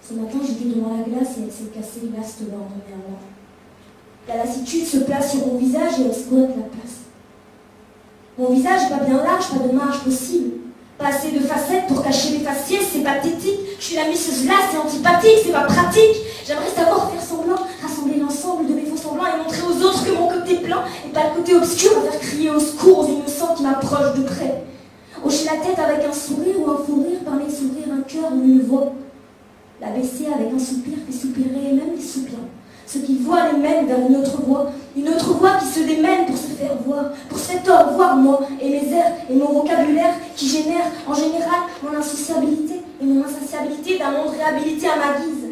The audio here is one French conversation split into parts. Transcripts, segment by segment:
Ce matin, j'étais devant la glace et elle s'est cassée vaste dans mon miroir. La lassitude se place sur mon visage et elle squatte la place. Mon visage n'est pas bien large, pas de marge possible. Pas assez de facettes pour cacher mes faciès, c'est pathétique. Je suis la misseuse lasse et antipathique, c'est pas pratique. J'aimerais savoir faire semblant, rassembler l'ensemble de mes faux semblants et montrer aux autres que mon côté plein et pas le côté obscur, à faire crier au secours aux innocents qui m'approchent de près. Hocher la tête avec un sourire ou un fou rire, parler de sourire, un cœur ou une voix. La baisser avec un soupir, fait soupirer même les soupirants. Ceux qui voient les mènent vers une autre voie qui se démène pour se faire voir, pour se faire voir moi et mes airs et mon vocabulaire qui génèrent en général mon insociabilité et mon insatiabilité d'un monde réhabilité à ma guise.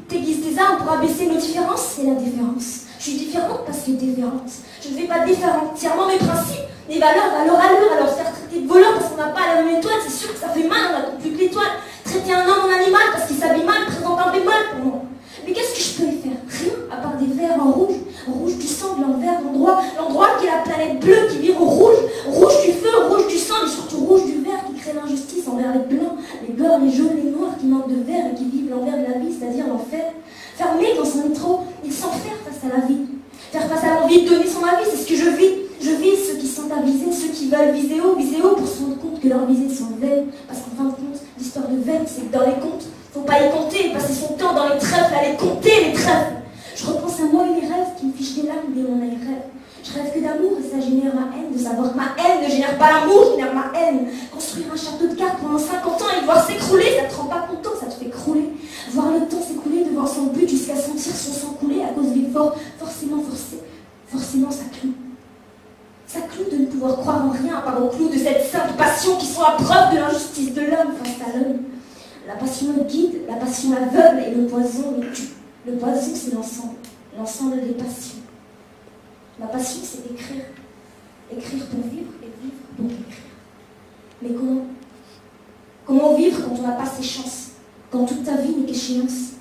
T'aiguises tes armes pour abaisser nos différences, c'est la différence. Je suis différente parce que différente. Je ne vais pas défaire entièrement mes principes, mes valeurs à leur allure, alors se faire traiter de voleur parce qu'on n'a pas la même étoile, c'est sûr que ça fait mal, on a plus que l'étoile. Traiter un homme en animal parce qu'il s'habille mal présente un bémol pour moi. Mais qu'est-ce que je peux y faire? Rien, à part des vers en rouge du sang de l'envers, l'endroit qui est la planète bleue qui vire au rouge du feu, rouge du sang, mais surtout rouge du vert qui crée l'injustice envers les blancs, les beurs, les jaunes, les noirs qui manquent de verre et qui vivent l'envers de la vie, c'est-à-dire l'enfer. Fermé quand c'en est trop, il s'enferme face à la vie. Faire face à l'envie de donner son avis, c'est ce que je vis. Je vise ceux qui sont avisés, ceux qui veulent viser haut pour se rendre compte que leurs visées sont vaines. Parce qu'en fin de compte, l'histoire de veine, c'est que dans les contes, faut pas y compter, passer son temps dans les trèfles, aller compter les trèfles. Je repense à moi et mes rêves qui me fichent des larmes dès mon œil rêve. Je rêve que d'amour et ça génère ma haine, de savoir que ma haine ne génère pas l'amour, génère ma haine. Construire un château de cartes pendant 50 ans et le voir s'écrouler, ça te rend pas content, ça te fait crouler. Voir le temps s'écouler devant son but jusqu'à sentir son sang couler à cause d'efforts forcément ça cloue. Ça cloue de ne pouvoir croire en rien à part au clou de cette simple passion qui sont la preuve de l'injustice de l'homme face à l'homme. La passion le guide, la passion aveugle et le poison le tue. Le poison c'est l'ensemble des passions. La passion c'est écrire. Écrire pour vivre et vivre pour écrire. Mais comment? Comment vivre quand on n'a pas ses chances? Quand toute ta vie n'est qu'échéance?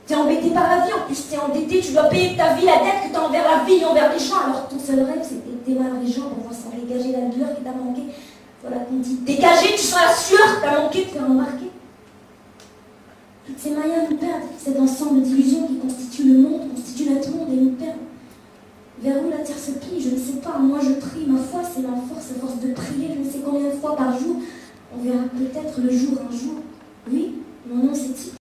T'es embêté par la vie, en plus t'es endetté, tu dois payer ta vie, la dette que t'as envers la vie et envers les gens, alors ton seul rêve c'est d'aider mal les gens pour voir s'en dégager la douleur qui t'a manqué. Voilà qu'on dit dégager, tu sens la sueur, t'as manqué de faire remarquer. Toutes ces moyens nous perdent, cet ensemble d'illusions qui constituent le monde, constituent notre monde et nous perdent. Vers où la terre se plie, je ne sais pas, moi je prie, ma foi c'est ma force, à force de prier, je ne sais combien de fois par jour, on verra peut-être le jour un jour. Oui, mon nom c'est